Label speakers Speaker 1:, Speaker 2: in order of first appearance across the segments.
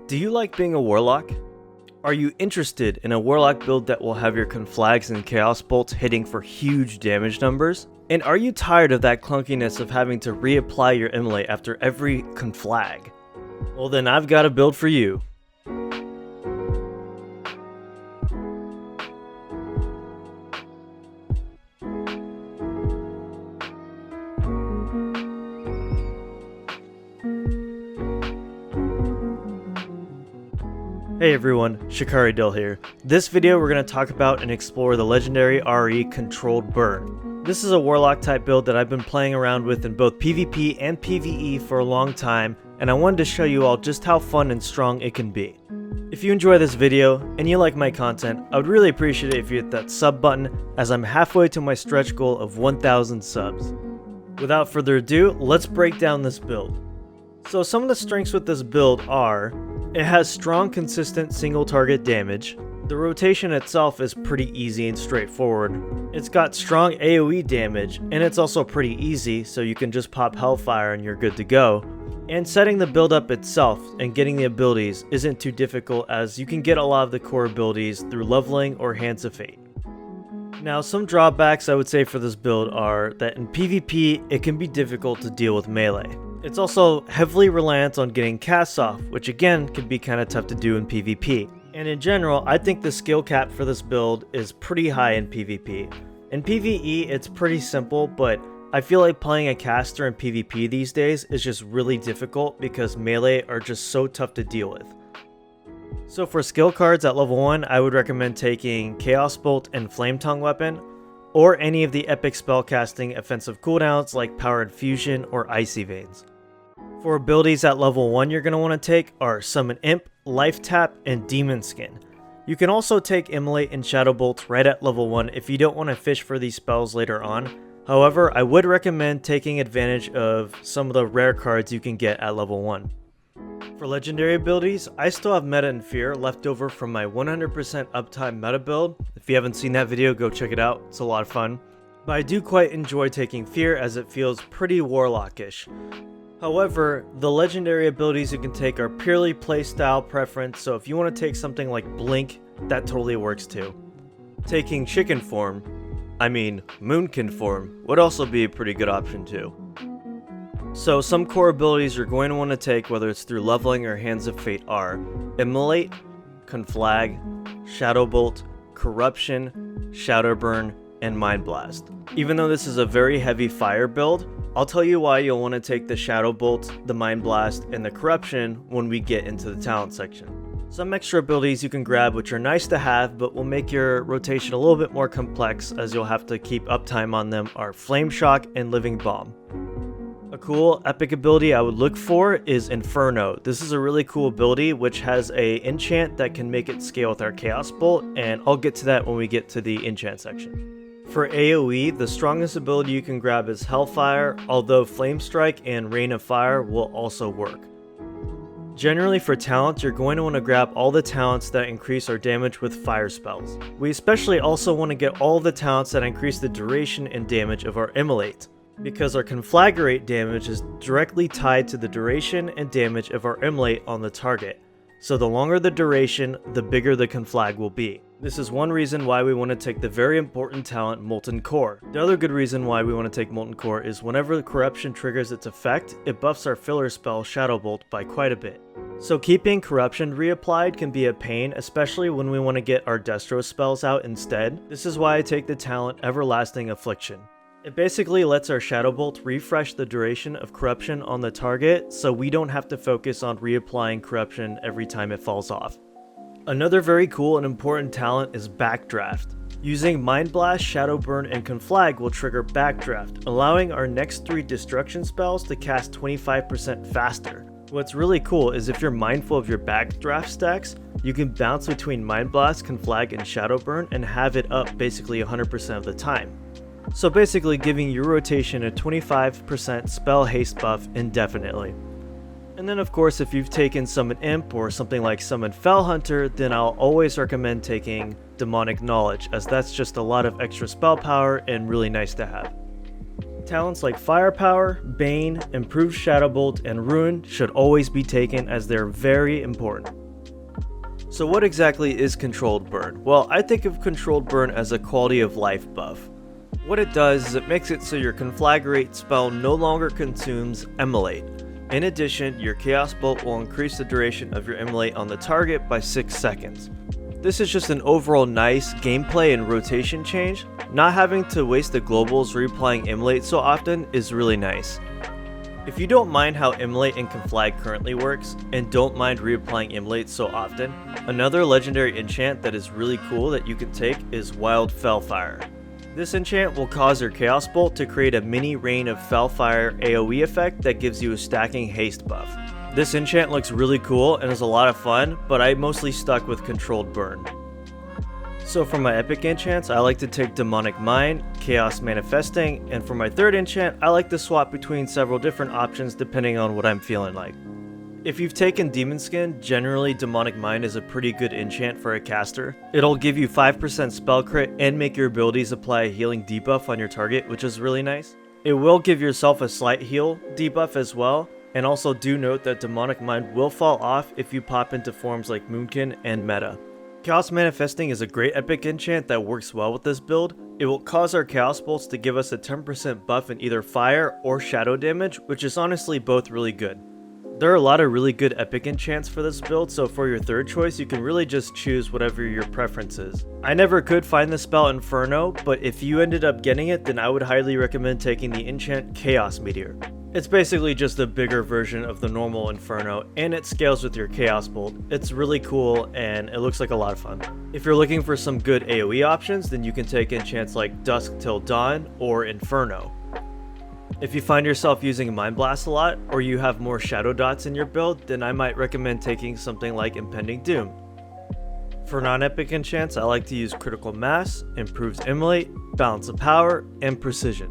Speaker 1: Do you like being a Warlock? Are you interested in a Warlock build that will have your Conflags and Chaos Bolts hitting for huge damage numbers? And are you tired of that clunkiness of having to reapply your Immolate after every Conflag? Well then I've got a build for you. Hey everyone, Shikari Dill here. This video we're going to talk about and explore the legendary RE Controlled Burn. This is a Warlock type build that I've been playing around with in both PvP and PvE for a long time, and I wanted to show you all just how fun and strong it can be. If you enjoy this video and you like my content, I would really appreciate it if you hit that sub button, as I'm halfway to my stretch goal of 1,000 subs. Without further ado, let's break down this build. So some of the strengths with this build are: it has strong, consistent single target damage. The rotation itself is pretty easy and straightforward. It's got strong AoE damage, and it's also pretty easy, so you can just pop Hellfire and you're good to go. And setting the build up itself and getting the abilities isn't too difficult, as you can get a lot of the core abilities through leveling or Hands of Fate. Now, some drawbacks I would say for this build are that in PvP, it can be difficult to deal with melee. It's also heavily reliant on getting casts off, which again can be kind of tough to do in PvP. And in general, I think the skill cap for this build is pretty high in PvP. In PvE, it's pretty simple, but I feel like playing a caster in PvP these days is just really difficult because melee are just so tough to deal with. So for skill cards at level 1, I would recommend taking Chaos Bolt and Flame Tongue Weapon, or any of the epic spellcasting offensive cooldowns like Powered Fusion or Icy Veins. For abilities at level 1 you're going to want to take are Summon Imp, Life Tap, and Demon Skin. You can also take Immolate and Shadow Bolt right at level 1 if you don't want to fish for these spells later on. However, I would recommend taking advantage of some of the rare cards you can get at level 1. For legendary abilities, I still have Meta and Fear left over from my 100% uptime meta build. If you haven't seen that video, go check it out, it's a lot of fun. But I do quite enjoy taking Fear, as it feels pretty Warlockish. However, the legendary abilities you can take are purely playstyle preference, so if you want to take something like Blink, that totally works too. Taking Moonkin form would also be a pretty good option too. So some core abilities you're going to want to take, whether it's through leveling or Hands of Fate, are Immolate, Conflag, Shadow Bolt, Corruption, Shadow Burn, and Mind Blast. Even though this is a very heavy fire build, I'll tell you why you'll want to take the Shadow Bolt, the Mind Blast, and the Corruption when we get into the talent section. Some extra abilities you can grab which are nice to have but will make your rotation a little bit more complex, as you'll have to keep uptime on them, are Flame Shock and Living Bomb. A cool epic ability I would look for is Inferno. This is a really cool ability which has a enchant that can make it scale with our Chaos Bolt, and I'll get to that when we get to the enchant section. For AoE, the strongest ability you can grab is Hellfire, although Flame Strike and Rain of Fire will also work. Generally for talents, you're going to want to grab all the talents that increase our damage with fire spells. We especially also want to get all the talents that increase the duration and damage of our Immolate, because our Conflagrate damage is directly tied to the duration and damage of our Immolate on the target. So the longer the duration, the bigger the Conflag will be. This is one reason why we want to take the very important talent Molten Core. The other good reason why we want to take Molten Core is whenever the Corruption triggers its effect, it buffs our filler spell Shadow Bolt by quite a bit. So keeping Corruption reapplied can be a pain, especially when we want to get our Destro spells out instead. This is why I take the talent Everlasting Affliction. It basically lets our Shadow Bolt refresh the duration of Corruption on the target, so we don't have to focus on reapplying Corruption every time it falls off. Another very cool and important talent is Backdraft. Using Mind Blast, Shadow Burn, and Conflag will trigger Backdraft, allowing our next 3 destruction spells to cast 25% faster. What's really cool is if you're mindful of your Backdraft stacks, you can bounce between Mind Blast, Conflag, and Shadow Burn and have it up basically 100% of the time. So basically giving your rotation a 25% spell haste buff indefinitely. And then of course, if you've taken Summon Imp or something like Summon Fell Hunter, then I'll always recommend taking Demonic Knowledge, as that's just a lot of extra spell power and really nice to have. Talents like Firepower, Bane, Improved Shadow Bolt, and Ruin should always be taken as they're very important. So what exactly is Controlled Burn? Well, I think of Controlled Burn as a quality of life buff. What it does is it makes it so your Conflagrate spell no longer consumes Immolate. In addition, your Chaos Bolt will increase the duration of your Immolate on the target by 6 seconds. This is just an overall nice gameplay and rotation change. Not having to waste the globals reapplying Immolate so often is really nice. If you don't mind how Immolate in Conflag currently works, and don't mind reapplying Immolate so often, another legendary enchant that is really cool that you can take is Wild Fellfire. This enchant will cause your Chaos Bolt to create a mini rain of Fellfire AoE effect that gives you a stacking haste buff. This enchant looks really cool and is a lot of fun, but I mostly stuck with Controlled Burn. So for my epic enchants, I like to take Demonic Mind, Chaos Manifesting, and for my third enchant, I like to swap between several different options depending on what I'm feeling like. If you've taken Demon Skin, generally Demonic Mind is a pretty good enchant for a caster. It'll give you 5% spell crit and make your abilities apply a healing debuff on your target, which is really nice. It will give yourself a slight heal debuff as well. And also do note that Demonic Mind will fall off if you pop into forms like Moonkin and Meta. Chaos Manifesting is a great epic enchant that works well with this build. It will cause our Chaos Bolts to give us a 10% buff in either fire or shadow damage, which is honestly both really good. There are a lot of really good epic enchants for this build, so for your third choice you can really just choose whatever your preference is. I never could find the spell Inferno, but if you ended up getting it, then I would highly recommend taking the enchant Chaos Meteor. It's basically just a bigger version of the normal Inferno, and it scales with your Chaos Bolt. It's really cool, and it looks like a lot of fun. If you're looking for some good AoE options, then you can take enchants like Dusk Till Dawn or Inferno. If you find yourself using Mind Blast a lot, or you have more Shadow Dots in your build, then I might recommend taking something like Impending Doom. For non-epic enchants, I like to use Critical Mass, Improves Immolate, Balance of Power, and Precision.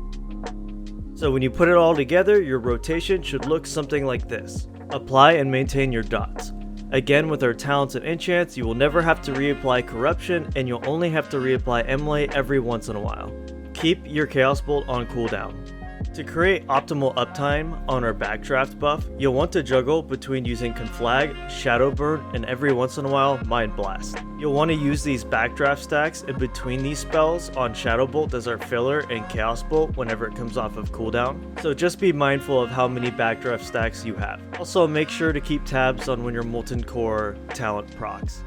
Speaker 1: So when you put it all together, your rotation should look something like this. Apply and maintain your dots. Again, with our talents and enchants, you will never have to reapply Corruption, and you'll only have to reapply Immolate every once in a while. Keep your Chaos Bolt on cooldown. To create optimal uptime on our Backdraft buff, you'll want to juggle between using Conflag, Shadow Burn, and every once in a while, Mind Blast. You'll want to use these Backdraft stacks in between these spells on Shadow Bolt as our filler and Chaos Bolt whenever it comes off of cooldown, so just be mindful of how many Backdraft stacks you have. Also make sure to keep tabs on when your Molten Core talent procs.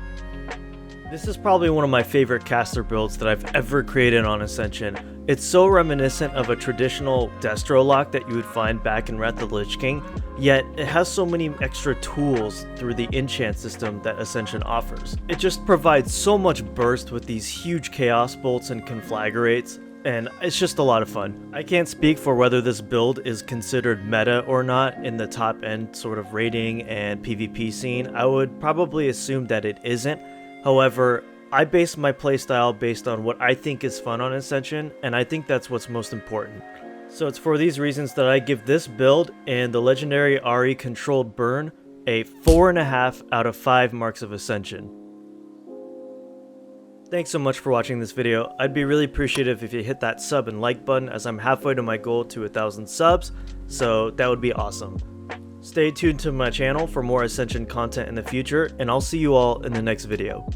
Speaker 1: This is probably one of my favorite caster builds that I've ever created on Ascension. It's so reminiscent of a traditional Destro lock that you would find back in Wrath of the Lich King, yet it has so many extra tools through the enchant system that Ascension offers. It just provides so much burst with these huge Chaos Bolts and Conflagrates, and it's just a lot of fun. I can't speak for whether this build is considered meta or not in the top end sort of raiding and PvP scene. I would probably assume that it isn't. However, I base my playstyle based on what I think is fun on Ascension, and I think that's what's most important. So it's for these reasons that I give this build and the legendary RE Controlled Burn a 4.5 out of 5 marks of Ascension. Thanks so much for watching this video. I'd be really appreciative if you hit that sub and like button, as I'm halfway to my goal to 1,000 subs, so that would be awesome. Stay tuned to my channel for more Ascension content in the future, and I'll see you all in the next video.